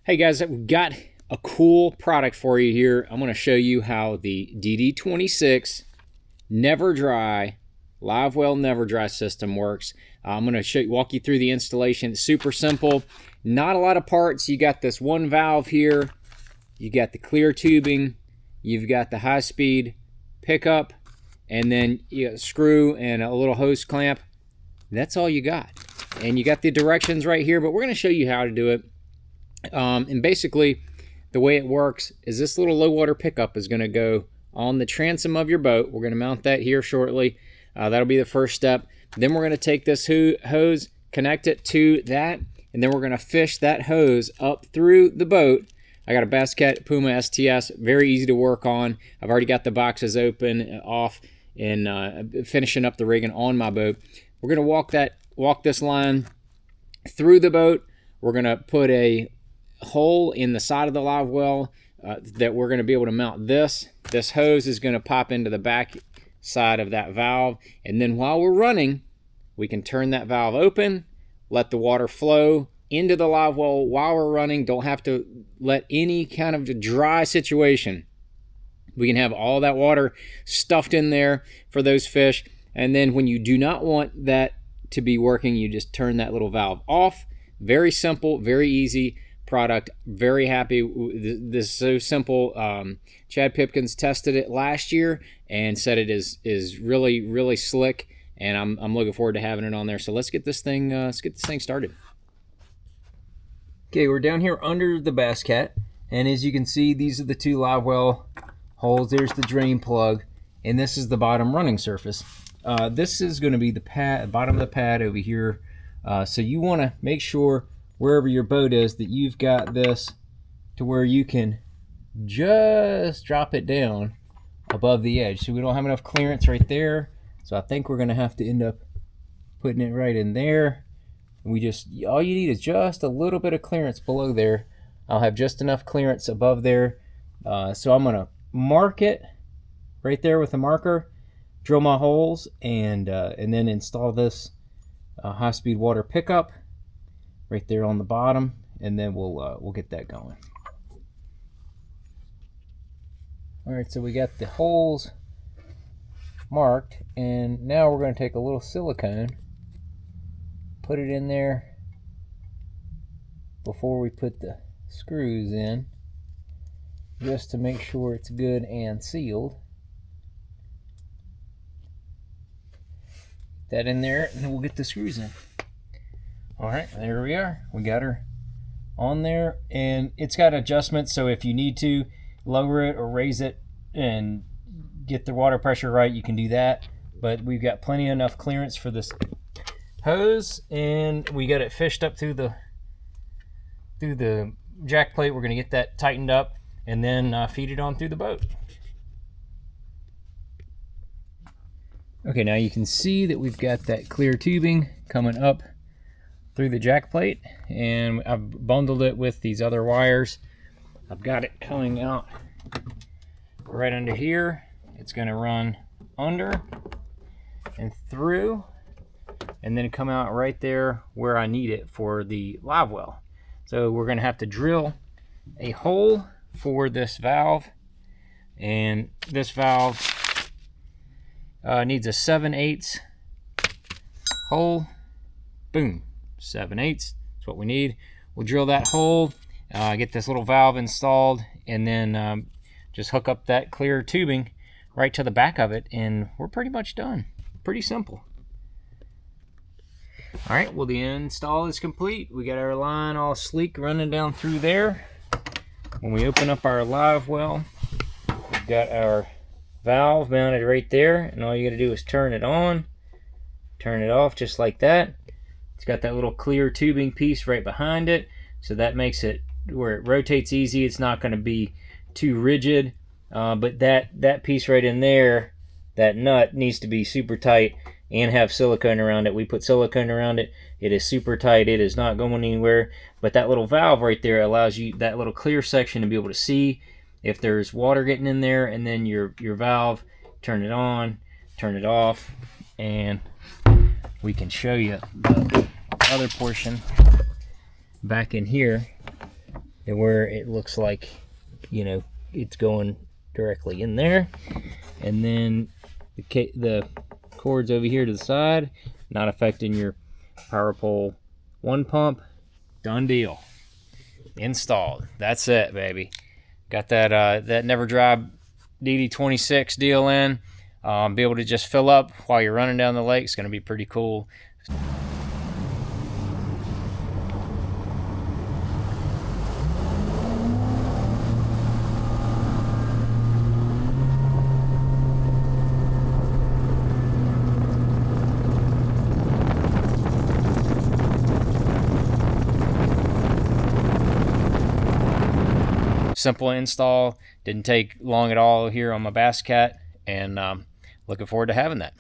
Hey guys, we've got a cool product for you here. I'm going to show you how the DD26 Never Dry Livewell Never Dry system works. I'm going to walk you through the installation. It's super simple. Not a lot of parts. You got this one valve here. You got the clear tubing. You've got the high-speed pickup, and then you got a screw and a little hose clamp. That's all you got. And you got the directions right here, but we're going to show you how to do it. And basically, the way it works is this little low water pickup is going to go on the transom of your boat. We're going to mount that here shortly. That'll be the first step. Then we're going to take this hose, connect it to that, and then we're going to fish that hose up through the boat. I got a Bass Cat Puma STS, very easy to work on. I've already got the boxes open, off, and finishing up the rigging on my boat. We're going to walk this line through the boat. We're going to put a hole in the side of the live well that we're going to be able to mount this. This hose is going to pop into the back side of that valve, and then while we're running, we can turn that valve open, let the water flow into the live well while we're running. Don't have to let any kind of dry situation. We can have all that water stuffed in there for those fish, and then when you do not want that to be working, you just turn that little valve off. Very simple, very easy product. Very happy. This is so simple. Chad Pipkins tested it last year and said it is really slick, and I'm looking forward to having it on there. So let's get this thing started. Okay, we're down here under the Bass Cat, and as you can see, these are the two live well holes. There's the drain plug, and this is the bottom running surface. This is going to be the bottom of the pad over here. So you want to make sure wherever your boat is that you've got this to where you can just drop it down above the edge. So we don't have enough clearance right there. So I think we're going to have to end up putting it right in there. All you need is just a little bit of clearance below there. I'll have just enough clearance above there. So I'm going to mark it right there with a marker, drill my holes, and then install this high-speed water pickup right there on the bottom, and then we'll get that going. All right, so we got the holes marked, and now we're going to take a little silicone, put it in there before we put the screws in, just to make sure it's good and sealed. That in there, and then we'll get the screws in. All right, there we are. We got her on there, and it's got adjustments, so if you need to lower it or raise it and get the water pressure right, you can do that. But we've got plenty enough clearance for this hose, and we got it fished up through the jack plate. We're going to get that tightened up and then feed it on through the boat. Okay, now you can see that we've got that clear tubing coming up through the jack plate, and I've bundled it with these other wires. I've got it coming out right under here. It's going to run under and through, and then come out right there where I need it for the live well. So we're going to have to drill a hole for this valve, and this valve needs a 7/8 hole. Boom, 7/8. That's what we need. We'll drill that hole, get this little valve installed, and then just hook up that clear tubing right to the back of it, and we're pretty much done. Pretty simple. All right, well, the install is complete. We got our line all sleek running down through there. When we open up our live well, we've got our valve mounted right there, and all you got to do is turn it on, turn it off, just like that. It's got that little clear tubing piece right behind it, so that makes it where it rotates easy. It's not going to be too rigid, but that piece right in there, that nut, needs to be super tight and have silicone around it. We put silicone around it. It is super tight. It is not going anywhere. But that little valve right there allows you, that little clear section, to be able to see if there's water getting in there, and then your valve, turn it on, turn it off, and we can show you the other portion back in here and where it looks like, you know, it's going directly in there. And then the cords over here to the side, not affecting your power pole 1 pump. Done deal. Installed. That's it, baby. Got that that Never Dry DD26 deal in. Be able to just fill up while you're running down the lake. It's going to be pretty cool. Simple install, didn't take long at all here on my Bass Cat, and looking forward to having that.